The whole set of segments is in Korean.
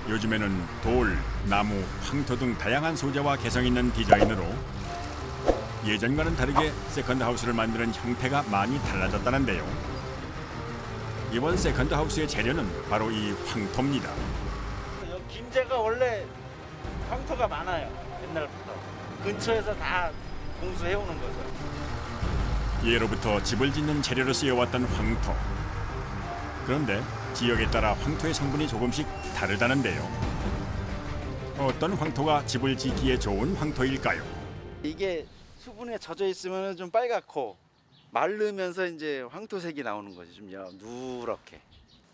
요즘에는 돌, 나무, 황토 등 다양한 소재와 개성 있는 디자인으로 예전과는 다르게 세컨드하우스를 만드는 형태가 많이 달라졌다는데요. 이번 세컨드하우스의 재료는 바로 이 황토입니다. 여기 김제가 원래 황토가 많아요. 옛날부터. 근처에서 다 공수해오는 거죠. 예로부터 집을 짓는 재료로 쓰여왔던 황토. 그런데 지역에 따라 황토의 성분이 조금씩 다르다는데요. 어떤 황토가 집을 짓기에 좋은 황토일까요? 이게 수분에 젖어 있으면 좀 빨갛고 마르면서 이제 황토색이 나오는 거죠. 좀 누렇게.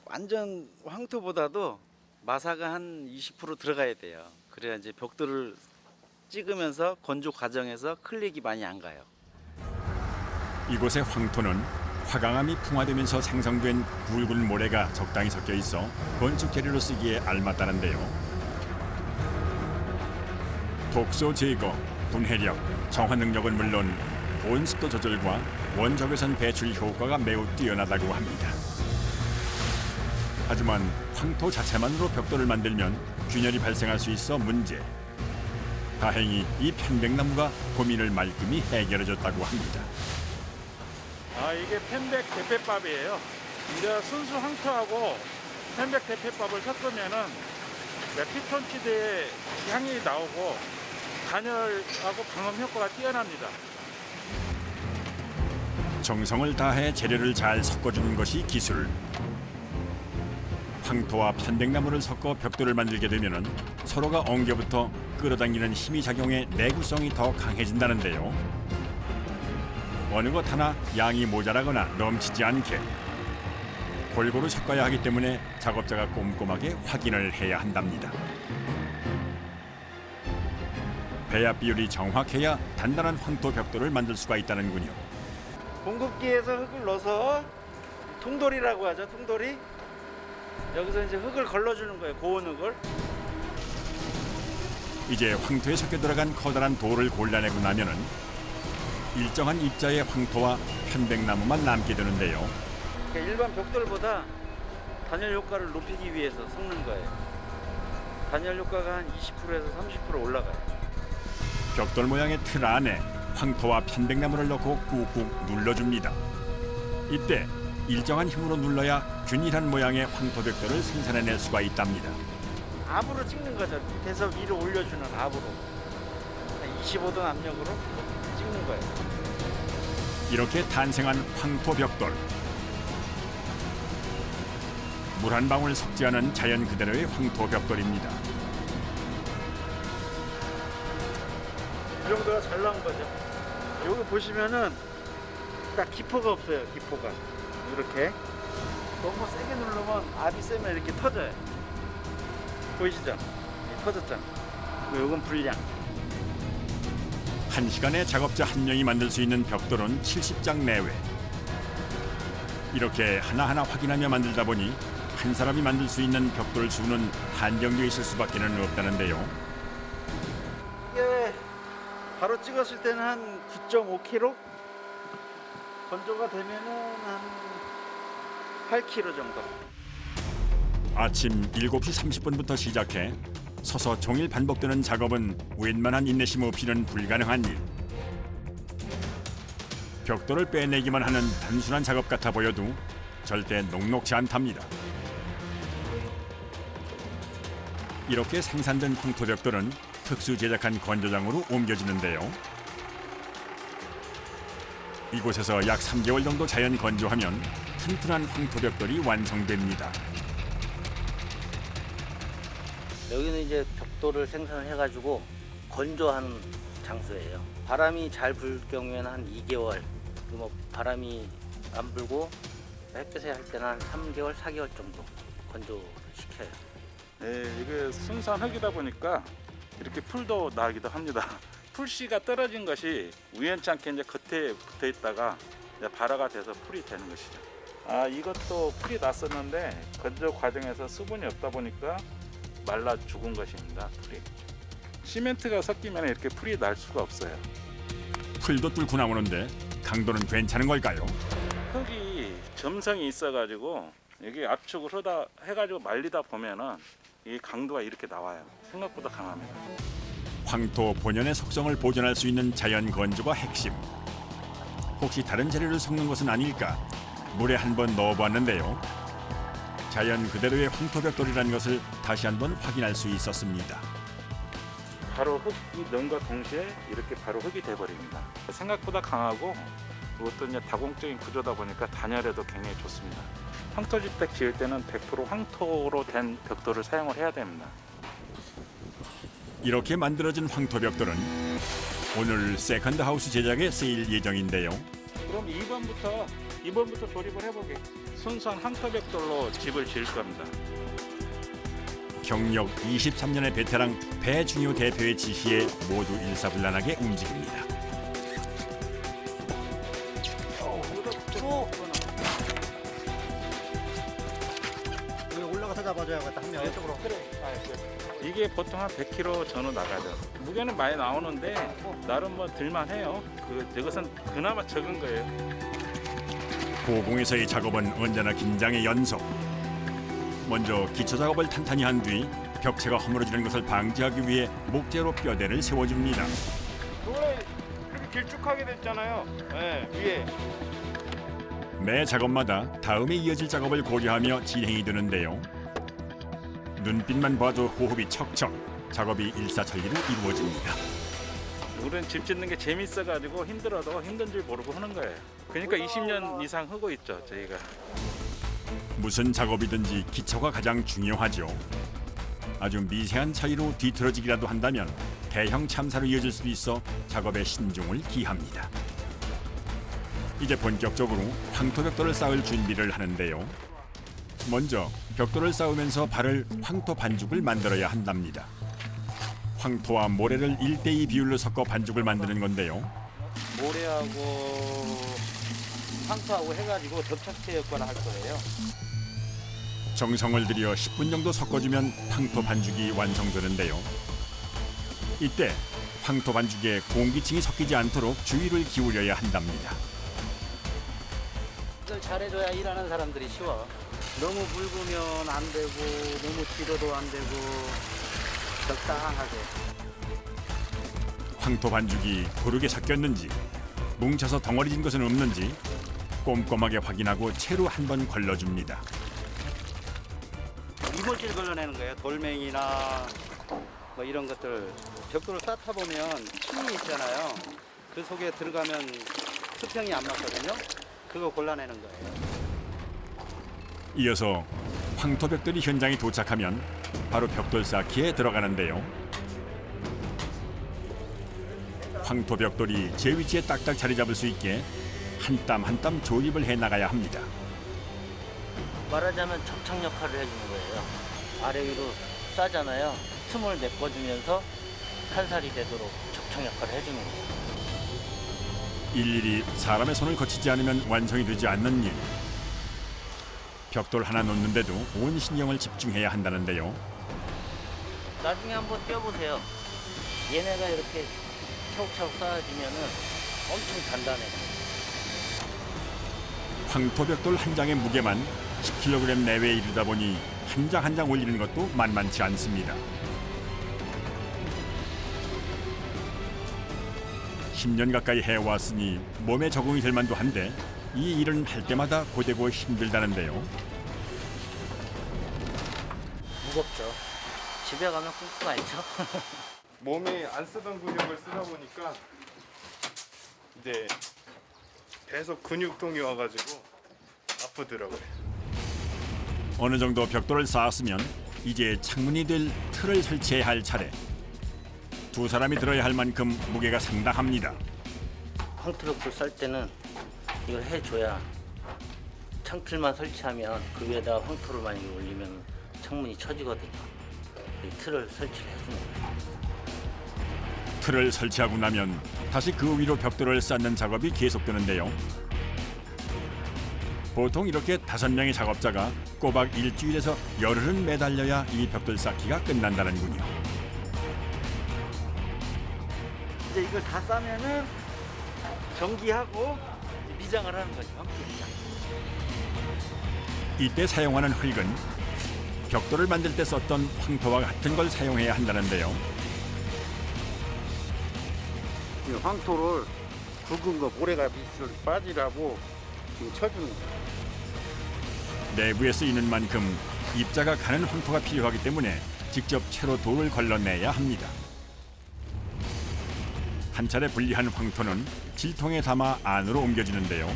완전 황토보다도 마사가 한 20% 들어가야 돼요. 그래야 이제 벽돌을 찍으면서 건조 과정에서 클릭이 많이 안 가요. 이곳의 황토는 화강암이 풍화되면서 생성된 굵은 모래가 적당히 섞여 있어 건축 재료로 쓰기에 알맞다는데요. 독소 제거, 분해력, 정화 능력은 물론 온습도 조절과 원적외선 배출 효과가 매우 뛰어나다고 합니다. 하지만 황토 자체만으로 벽돌을 만들면 균열이 발생할 수 있어 문제. 다행히 이 편백나무가 고민을 말끔히 해결해줬다고 합니다. 이게 편백 대패밥이에요. 이제 순수 황토하고 편백 대패밥을 섞으면은 피톤치드의 향이 나오고 단열하고 방음 효과가 뛰어납니다. 정성을 다해 재료를 잘 섞어주는 것이 기술. 황토와 편백나무를 섞어 벽돌을 만들게 되면 서로가 엉겨붙어 끌어당기는 힘이 작용해 내구성이 더 강해진다는데요. 어느 것 하나 양이 모자라거나 넘치지 않게 골고루 섞어야 하기 때문에 작업자가 꼼꼼하게 확인을 해야 한답니다. 배합 비율이 정확해야 단단한 황토 벽돌을 만들 수가 있다는군요. 공급기에서 흙을 넣어서 통돌이라고 하죠. 통돌이. 여기서 이제 흙을 걸러주는 거예요. 고온 흙을. 이제 황토에 섞여 들어간 커다란 돌을 골라내고 나면은 일정한 입자의 황토와 편백나무만 남게 되는데요. 그러니까 일반 벽돌보다 단열 효과를 높이기 위해서 섞는 거예요. 단열 효과가 한 20%에서 30% 올라가요. 벽돌 모양의 틀 안에 황토와 편백나무를 넣고 꾹꾹 눌러줍니다. 이때 일정한 힘으로 눌러야 균일한 모양의 황토 벽돌을 생산해낼 수가 있답니다. 압으로 찍는 거죠. 밑에서 위로 올려주는 압으로. 25도 압력으로 찍는 거예요. 이렇게 탄생한 황토 벽돌. 물 한 방울 섞지 않은 자연 그대로의 황토 벽돌입니다. 이 정도가 잘 나온 거죠. 여기 보시면은 딱 기포가 없어요. 기포가 이렇게 너무 세게 누르면 압이 세면 이렇게 터져요. 보이시죠? 터졌잖아. 이건 불량. 1시간에 작업자 한 명이 만들 수 있는 벽돌은 70장 내외. 이렇게 하나하나 확인하며 만들다 보니 한 사람이 만들 수 있는 벽돌 수는 한정되어 있을 수밖에 없다는데요. 이게 바로 찍었을 때는 한 9.5kg? 건조가 되면은 한 8kg 정도. 아침 7시 30분부터 시작해 서서 종일 반복되는 작업은 웬만한 인내심 없이는 불가능한 일. 벽돌을 빼내기만 하는 단순한 작업 같아 보여도 절대 녹록지 않답니다. 이렇게 생산된 황토 벽돌은 특수 제작한 건조장으로 옮겨지는데요. 이곳에서 약 3개월 정도 자연 건조하면 튼튼한 황토 벽돌이 완성됩니다. 여기는 이제 벽돌을 생산을 해가지고 건조하는 장소예요. 바람이 잘 불 경우에는 한 2개월, 뭐 바람이 안 불고 햇볕에 할 때는 한 3개월, 4개월 정도 건조를 시켜요. 네, 이게 순수한 흙이다 보니까 이렇게 풀도 나기도 합니다. 풀씨가 떨어진 것이 우연찮게 이제 겉에 붙어 있다가 이제 발화가 돼서 풀이 되는 것이죠. 이것도 풀이 났었는데 건조 과정에서 수분이 없다 보니까 말라 죽은 것입니다. 풀이. 시멘트가 섞이면 이렇게 풀이 날 수가 없어요. 풀도 뚫고 나오는데 강도는 괜찮은 걸까요? 흙이 점성이 있어가지고 이게 압축을 하다 해가지고 말리다 보면은 이 강도가 이렇게 나와요. 생각보다 강합니다. 황토 본연의 속성을 보존할 수 있는 자연 건조가 핵심. 혹시 다른 재료를 섞는 것은 아닐까 물에 한번 넣어보았는데요. 자연 그대로의 황토벽돌이라는 것을 다시 한번 확인할 수 있었습니다. 바로 흙이 넣은과 동시에 이렇게 바로 흙이 돼버립니다. 생각보다 강하고 이것도 이제 다공적인 구조다 보니까 단열에도 굉장히 좋습니다. 황토주택 지을 때는 100% 황토로 된 벽돌을 사용을 해야 됩니다. 이렇게 만들어진 황토벽돌은 오늘 세컨드 하우스 제작에 쓰일 예정인데요. 그럼 2번부터 조립을 해보게. 순수한 황토벽돌로 집을 지을 겁니다. 경력 23년의 베테랑 배중효 대표의 지시에 모두 일사불란하게 움직입니다. 여기 올라가서 잡아줘야겠다. 한 명 이쪽으로. 이게 보통 한 100kg 전후 나가죠. 무게는 많이 나오는데 나름 뭐 들만해요. 이것은 그나마 적은 거예요. 고공에서의 작업은 언제나 긴장의 연속. 먼저 기초 작업을 탄탄히 한 뒤 벽체가 허물어지는 것을 방지하기 위해 목재로 뼈대를 세워줍니다. 원래 이렇게 길쭉하게 됐잖아요. 네, 위에. 매 작업마다 다음에 이어질 작업을 고려하며 진행이 되는데요. 눈빛만 봐도 호흡이 척척, 작업이 일사천리로 이루어집니다. 우리는 집 짓는 게 재밌어가지고 힘들어도 힘든 줄 모르고 하는 거예요. 그러니까 20년 이상 하고 있죠, 저희가. 무슨 작업이든지 기초가 가장 중요하죠. 아주 미세한 차이로 뒤틀어지기라도 한다면 대형 참사로 이어질 수도 있어 작업에 신중을 기합니다. 이제 본격적으로 황토벽돌을 쌓을 준비를 하는데요. 먼저 벽돌을 쌓으면서 바를 황토 반죽을 만들어야 한답니다. 황토와 모래를 1:2 비율로 섞어 반죽을 만드는 건데요. 모래하고 황토하고 해가지고 접착제 효과를 할 거예요. 정성을 들여 10분 정도 섞어주면 황토 반죽이 완성되는데요. 이때 황토 반죽에 공기층이 섞이지 않도록 주의를 기울여야 한답니다. 이걸 잘해줘야 일하는 사람들이 쉬워. 너무 묽으면 안 되고 너무 길어도 안 되고 적당하게. 황토 반죽이 고르게 섞였는지 뭉쳐서 덩어리진 것은 없는지 꼼꼼하게 확인하고 채로 한번 걸러줍니다. 이물질 걸러내는 거예요. 돌멩이나 뭐 이런 것들. 벽돌을 쌓다 보면 침이 있잖아요. 그 속에 들어가면 수평이 안 맞거든요. 그거 골라내는 거예요. 이어서 황토벽돌이 현장에 도착하면 바로 벽돌 쌓기에 들어가는데요. 황토벽돌이 제 위치에 딱딱 자리 잡을 수 있게 한 땀 한 땀 조립을 해나가야 합니다. 말하자면 접착 역할을 해주는 거예요. 아래 위로 싸잖아요. 틈을 메꿔주면서 한살이 되도록 접착 역할을 해주는 거예요. 일일이 사람의 손을 거치지 않으면 완성이 되지 않는 일. 벽돌 하나 놓는데도 온 신경을 집중해야 한다는데요. 나중에 한번 떼어보세요. 얘네가 이렇게 차곡차곡 쌓아지면은 엄청 단단해요. 황토벽돌 한 장의 무게만 10kg 내외에 이르다 보니 한 장 한 장 올리는 것도 만만치 않습니다. 10년 가까이 해왔으니 몸에 적응이 될 만도 한데 이 일은 할 때마다 고되고 힘들다는데요. 무겁죠. 집에 가면 끙끙 앓죠. 몸에 안 쓰던 근육을 쓰다 보니까 이제 계속 근육통이 와가지고 아프더라고요. 어느 정도 벽돌을 쌓았으면 이제 창문이 될 틀을 설치해야 할 차례. 두 사람이 들어야 할 만큼 무게가 상당합니다. 황토벽돌 쌀 때는 이걸 해줘야 창틀만 설치하면 그 위에다 황토를 많이 올리면 창문이 처지거든요. 이 틀을 설치를 해주는 거예요. 틀을 설치하고 나면 다시 그 위로 벽돌을 쌓는 작업이 계속되는데요. 보통 이렇게 5명의 작업자가 꼬박 일주일에서 열흘은 매달려야 이 벽돌 쌓기가 끝난다는군요. 이제 이걸 다 싸면은 정기하고 미장을 하는 거죠. 황토 미장. 이때 사용하는 흙은 벽돌을 만들 때 썼던 황토와 같은 걸 사용해야 한다는데요. 이 황토를 굵은 거 모래가 밑을 빠지라고 지금 쳐주는 거예요. 내부에 쓰이는 만큼 입자가 가는 황토가 필요하기 때문에 직접 채로 돌을 걸러내야 합니다. 한 차례 분리한 황토는 질통에 담아 안으로 옮겨지는데요.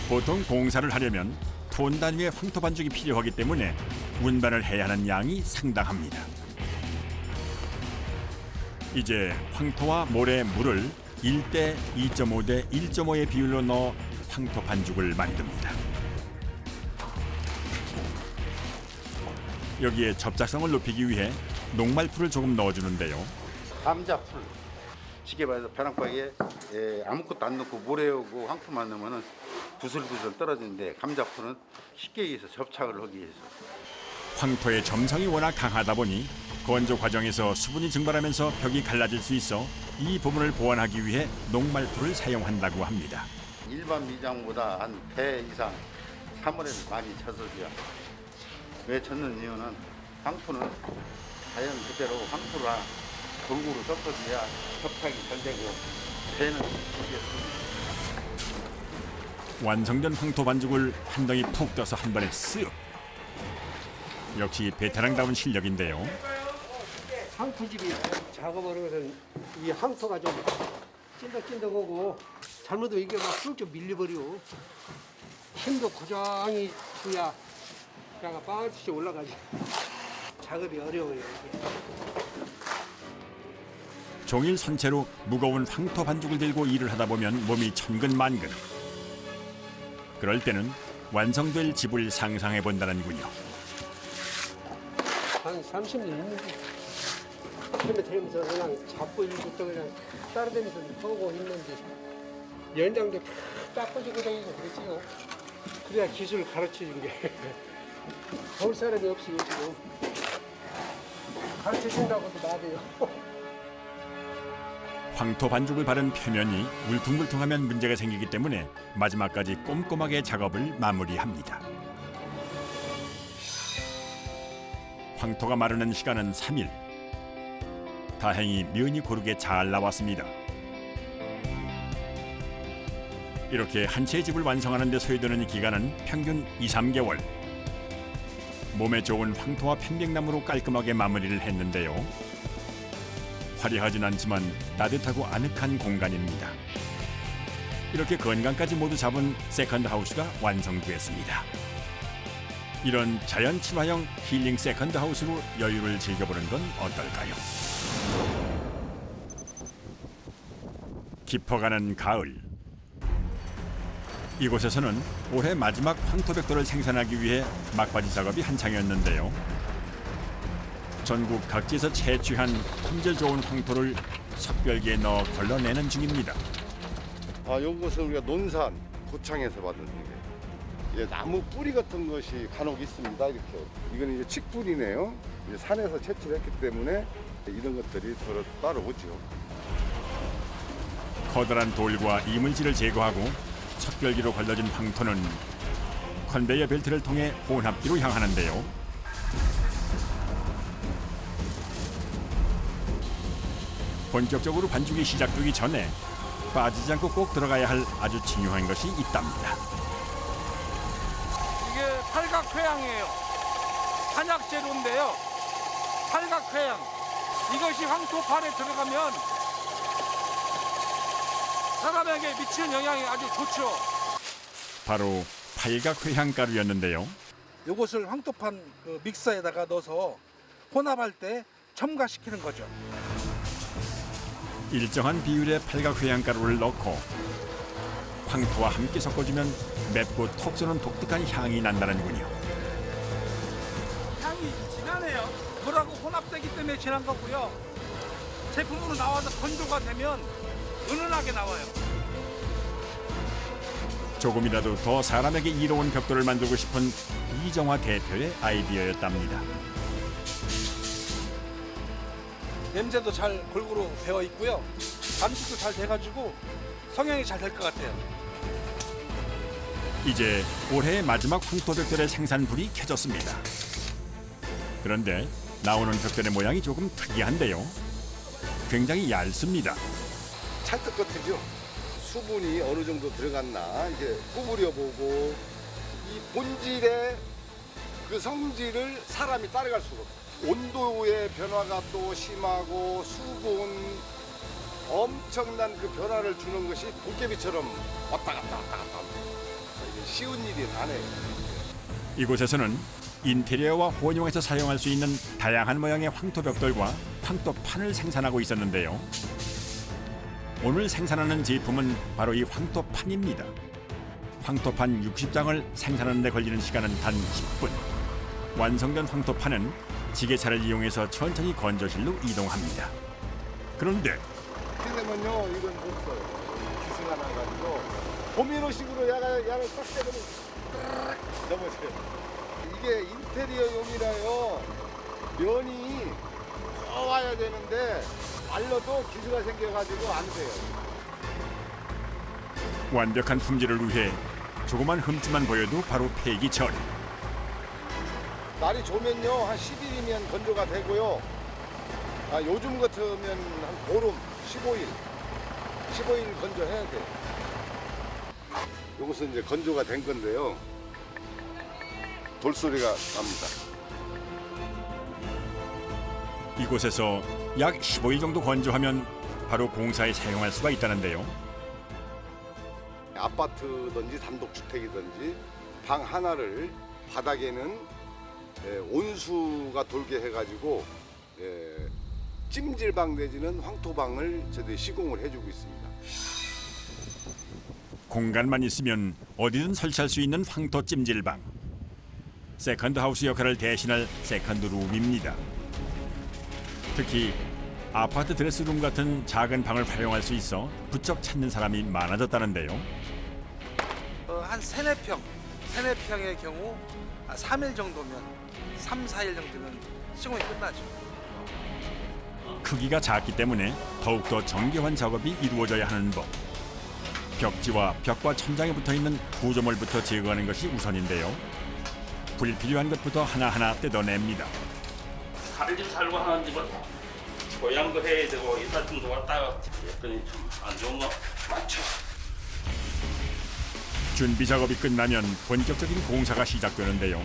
보통 공사를 하려면 톤 단위의 황토 반죽이 필요하기 때문에 운반을 해야 하는 양이 상당합니다. 이제 황토와 모래, 물을 1대 2.5대 1.5의 비율로 넣어 황토 반죽을 만듭니다. 여기에 접착성을 높이기 위해 녹말풀을 조금 넣어주는데요. 감자풀. 쉽게 말해서 벼랑박이에 아무것도 안 넣고 모래하고 황토만 넣으면 부슬부슬 떨어지는데 감자풀은 쉽게 해서 접착을 하기 위해서. 황토의 점성이 워낙 강하다 보니 건조 과정에서 수분이 증발하면서 벽이 갈라질 수 있어 이 부분을 보완하기 위해 녹말풀을 사용한다고 합니다. 일반 미장보다 한 배 이상 사물에는 많이 쳤어줘야. 왜 쳤는 이유는 황토는 자연 그대로 황토라 골고루 섞어줘야 접착이 잘 되고 배는 이게 완성된 황토 반죽을 한 덩이 푹 떠서 한 번에 쓱. 역시 베테랑다운 실력인데요. 황토집이 작업을 하면 이 황토가 좀 찐득찐득하고 잘못하면 이게 막 쑥쭉 밀려버려. 힘도 고정히 줘야 그냥 빵듯이 올라가지. 작업이 어려워요 이게. 종일 선체로 무거운 황토 반죽을 들고 일을 하다 보면 몸이 천근만근. 그럴 때는 완성될 집을 상상해 본다는군요. 한 30년 있는데 처음에 되면서 그냥 잡고 일부터 그냥 따라다니면서 하고 있는데 연장도 딱 닦아주고 다니고 그랬지요. 그래야 기술을 가르쳐준 게 볼 사람이 없이 지금 가르쳐준다고도 나대요. 황토 반죽을 바른 표면이 울퉁불퉁하면 문제가 생기기 때문에 마지막까지 꼼꼼하게 작업을 마무리합니다. 황토가 마르는 시간은 3일. 다행히 면이 고르게 잘 나왔습니다. 이렇게 한 채의 집을 완성하는 데 소요되는 기간은 평균 2~3개월. 몸에 좋은 황토와 편백나무로 깔끔하게 마무리를 했는데요. 화려하진 않지만 따뜻하고 아늑한 공간입니다. 이렇게 건강까지 모두 잡은 세컨드 하우스가 완성됐습니다. 이런 자연 친화형 힐링 세컨드 하우스로 여유를 즐겨보는 건 어떨까요? 깊어가는 가을. 이곳에서는 올해 마지막 황토벽돌을 생산하기 위해 막바지 작업이 한창이었는데요. 전국 각지에서 채취한 품질 좋은 황토를 석별기에 넣어 걸러내는 중입니다. 이것은 우리가 논산 고창에서 받은 게 이제 나무 뿌리 같은 것이 간혹 있습니다. 이렇게 이거는 이제 칡뿌리네요. 이제 산에서 채취를 했기 때문에 이런 것들이 따라오죠. 커다란 돌과 이물질을 제거하고 석별기로 걸러진 황토는 컨베이어 벨트를 통해 혼합기로 향하는데요. 본격적으로 반죽이 시작되기 전에 빠지지 않고 꼭 들어가야 할 아주 중요한 것이 있답니다. 이게 팔각회양이에요. 한약 재료인데요. 팔각회양. 이것이 황토판에 들어가면 사람에게 미치는 영향이 아주 좋죠. 바로 팔각회향가루였는데요. 이것을 황토판 믹서에다가 넣어서 혼합할 때 첨가시키는 거죠. 일정한 비율의 팔각회향가루를 넣고 황토와 함께 섞어주면 맵고 톡 쏘는 독특한 향이 난다는군요. 향이 진하네요. 물하고 혼합되기 때문에 진한 거고요. 제품으로 나와서 건조가 되면 은은하게 나와요. 조금이라도 더 사람에게 이로운 벽돌을 만들고 싶은 이정화 대표의 아이디어였답니다. 냄새도 잘 골고루 배어 있고요. 반죽도 잘 돼가지고 성형이 잘 될 것 같아요. 이제 올해의 마지막 황토벽돌의 생산불이 켜졌습니다. 그런데 나오는 벽돌의 모양이 조금 특이한데요. 굉장히 얇습니다. 찰떡 같으죠? 수분이 어느 정도 들어갔나 이제 구부려보고 이 본질의 그 성질을 사람이 따라갈 수가 없어요. 온도의 변화가 또 심하고 수분 엄청난 그 변화를 주는 것이 도깨비처럼 왔다 갔다 합니다. 이게 쉬운 일이 아니에요. 이곳에서는 인테리어와 혼용해서 사용할 수 있는 다양한 모양의 황토벽돌과 황토판을 생산하고 있었는데요. 오늘 생산하는 제품은 바로 이 황토판입니다. 황토판 60장을 생산하는 데 걸리는 시간은 단 10분. 완성된 황토판은 지게차를 이용해서 천천히 건조실로 이동합니다. 그런데 이렇게 되면요, 이건 못 써요. 기스가 나가지고 도미노식으로 야를 딱 때리면 끄르륵 넘어져요. 이게 인테리어용이라요. 면이 좋아야 되는데 말려도 기스가 생겨가지고 안 돼요. 완벽한 품질을 위해 조그만 흠집만 보여도 바로 폐기 처리. 날이 좋으면요 한 10일이면 건조가 되고요. 요즘 같으면 한 보름, 15일 건조해야 돼요. 이것은 이제 건조가 된 건데요. 돌소리가 납니다. 이곳에서 약 15일 정도 건조하면 바로 공사에 사용할 수가 있다는데요. 아파트든지 단독주택이든지 방 하나를 바닥에는 온수가 돌게 해가지고 찜질방 내지는 황토방을 저희들이 시공을 해주고 있습니다. 공간만 있으면 어디든 설치할 수 있는 황토 찜질방. 세컨드 하우스 역할을 대신할 세컨드 룸입니다. 특히 아파트 드레스룸 같은 작은 방을 활용할 수 있어 부쩍 찾는 사람이 많아졌다는데요. 한 3, 4평의 경우 3일 정도면 3, 4일 정도면 시공이 끝나죠. 크기가 작기 때문에 더욱더 정교한 작업이 이루어져야 하는 법. 벽지와 벽과 천장에 붙어있는 구조물부터 제거하는 것이 우선인데요. 불필요한 것부터 하나하나 뜯어냅니다. 다른 집 살고 하는 집은 고양도 해야 되고 이삿짐도 왔다가 여건이 좀 안 좋은 거 많죠. 준비 작업이 끝나면 본격적인 공사가 시작되는데요.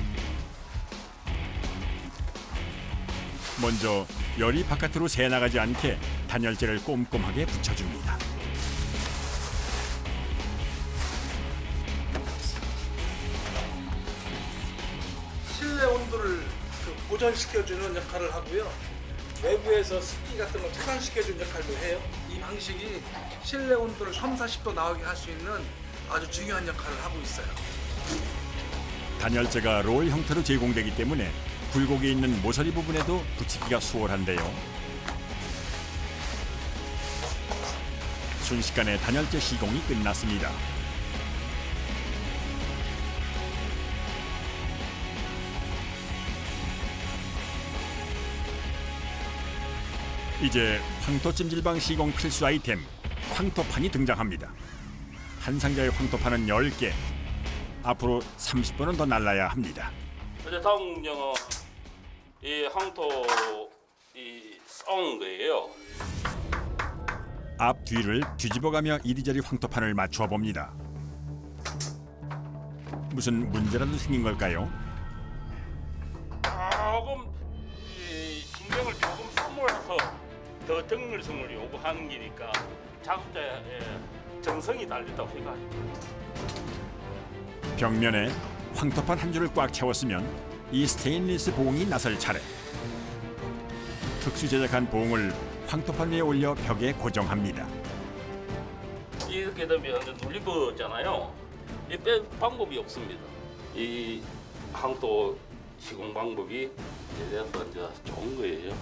먼저 열이 바깥으로 새나가지 않게 단열재를 꼼꼼하게 붙여줍니다. 실내 온도를 보존시켜주는 역할을 하고요. 외부에서 습기 같은 걸 차단시켜주는 역할도 해요. 이 방식이 실내 온도를 3, 40도 나오게 할 수 있는 아주 중요한 역할을 하고 있어요. 단열재가 롤 형태로 제공되기 때문에 굴곡이 있는 모서리 부분에도 붙이기가 수월한데요. 순식간에 단열재 시공이 끝났습니다. 이제 황토 찜질방 시공 필수 아이템 황토판이 등장합니다. 한 상자의 황토판은 10개. 앞으로 30번은 더 날라야 합니다. 이제 다음 경우 이 황토 썬 거예요. 앞 뒤를 뒤집어가며 이리저리 황토판을 맞추어 봅니다. 무슨 문제라도 생긴 걸까요? 조금 신경을 조금 소모해서 더 정밀성을 요구하는 기니까 작업자의 정성이 달렸다고 생각합니다. 벽면에 황토판 한 줄을 꽉 채웠으면 이 스테인리스 봉이 나설 차례. 특수 제작한 봉을 황토판 위에 올려 벽에 고정합니다. 이렇게 되면 눌린 거잖아요. 이 뺄 방법이 없습니다. 이 황토 시공 방법이 이래서 이제 좋은 거예요.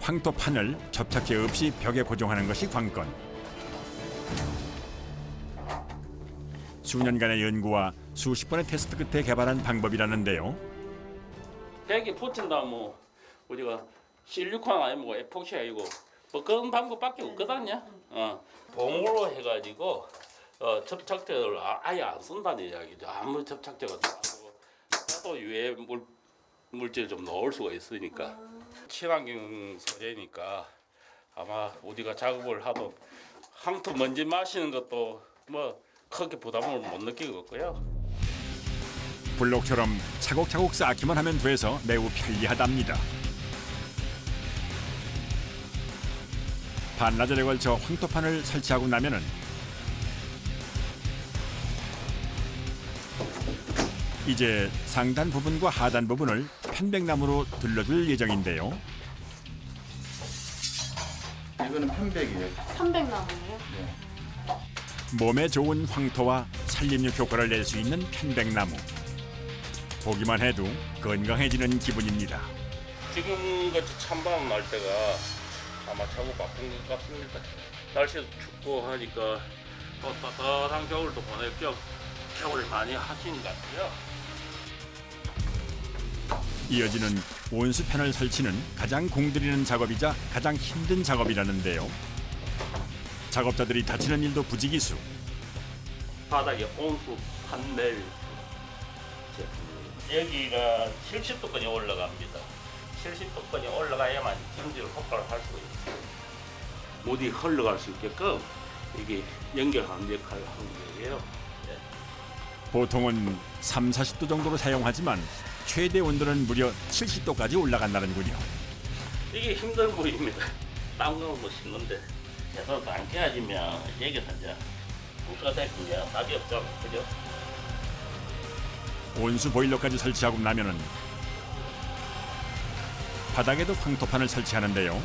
황토판을 접착제 없이 벽에 고정하는 것이 관건. 수년간의 연구와 수십 번의 테스트 끝에 개발한 방법이라는데요. 벽에 붙인다 뭐 우리가 실리콘 아니고 에폭시 아니고 뭐 그런 방법밖에 없거든요. 봉으로 해가지고 접착제를 아예 안 쓴다는 이야기죠. 아무 접착제가 안 하고 또 유해 물질 좀 넣을 수가 있으니까 친환경 소재니까 아마 우리가 작업을 하도 황토 먼지 마시는 것도 뭐 크게 부담을 못 느끼겠고요. 블록처럼 차곡차곡 쌓기만 하면 돼서 매우 편리하답니다. 반나절에 걸쳐 황토판을 설치하고 나면은 이제 상단 부분과 하단 부분을 편백나무로 둘러줄 예정인데요. 이거는 편백이에요. 편백나무예요? 몸에 좋은 황토와 산림욕 효과를 낼 수 있는 편백나무. 보기만 해도 건강해지는 기분입니다. 지금같이 찬바람 날 때가 아마 최고 바쁜 것 같습니다. 날씨도 춥고 하니까 또 따뜻한 겨울도 보낼 겸 겨울을 많이 하시는 것 같아요. 이어지는 온수팬을 설치는 가장 공들이는 작업이자 가장 힘든 작업이라는데요. 작업자들이 다치는 일도 부지기수. 바닥에 온수 판넬 여기가 70도까지 올라갑니다. 70도까지 올라가야만 찜질 효과를 할 수 있어요. 물이 흘러갈 수 있게끔 이게 연결하는 역할을 하는 거예요. 네. 보통은 3, 40도 정도로 사용하지만 최대 온도는 무려 70도까지 올라간다는군요. 이게 힘든 부위입니다. 딴 거는 뭐 쉽는데 제대로 안 깨어지면 여기서 이제 부수가 됐군요. 답이 없죠. 그죠? 온수 보일러까지 설치하고 나면은 바닥에도 황토판을 설치하는데요.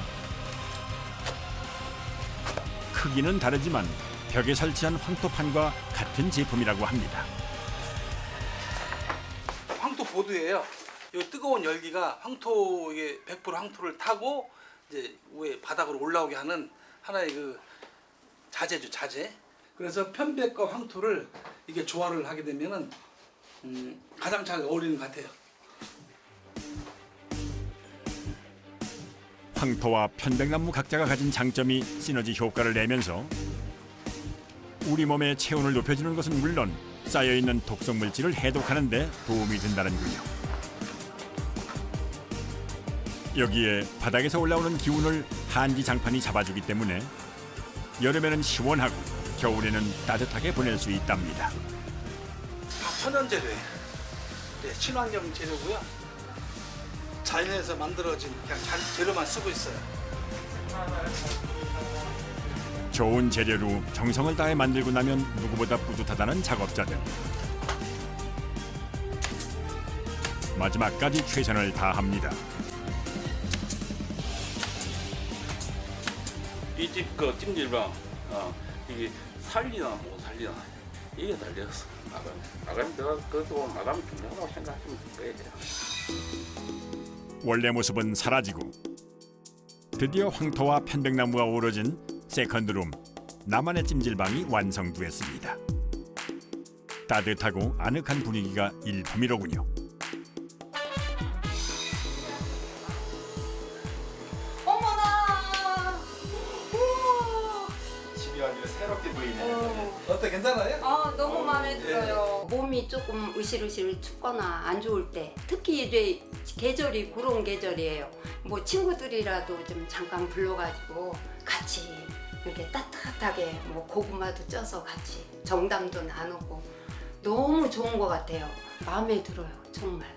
크기는 다르지만 벽에 설치한 황토판과 같은 제품이라고 합니다. 황토 보드예요. 이 뜨거운 열기가 황토 이게 100% 황토를 타고 이제 위에 바닥으로 올라오게 하는 하나의 그 자재죠, 자재. 그래서 편백과 황토를 이게 조화를 하게 되면은 가장 잘 어울리는 것 같아요. 황토와 편백나무 각자가 가진 장점이 시너지 효과를 내면서 우리 몸의 체온을 높여주는 것은 물론 쌓여있는 독성 물질을 해독하는 데 도움이 된다는군요. 여기에 바닥에서 올라오는 기운을 한지 장판이 잡아주기 때문에 여름에는 시원하고 겨울에는 따뜻하게 보낼 수 있답니다. 다 천연 재료예요. 네, 친환경 재료고요. 자연에서 만들어진 그냥 재료만 쓰고 있어요. 좋은 재료로 정성을 다해 만들고 나면 누구보다 뿌듯하다는 작업자들. 마지막까지 최선을 다합니다. 이 집 그 찜질방 이게 살리나 못 살리나 이게 달렸어. 마감이 그것도 마감이 중요하다고 생각하시면 될 거예요. 원래 모습은 사라지고 드디어 황토와 편백나무가 어우러진 세컨드룸 나만의 찜질방이 완성됐습니다. 따뜻하고 아늑한 분위기가 일품이로군요. 어머나! 우와! 집이 완전 새롭게 보이네. 어때, 괜찮아요? 너무 마음에 들어요. 몸이 조금 으실으실 춥거나 안 좋을 때 특히 이제 계절이 그런 계절이에요. 뭐 친구들이라도 좀 잠깐 불러가지고 같이 이렇게 따뜻하게 뭐 고구마도 쪄서 같이 정담도 나누고 너무 좋은 것 같아요. 마음에 들어요, 정말.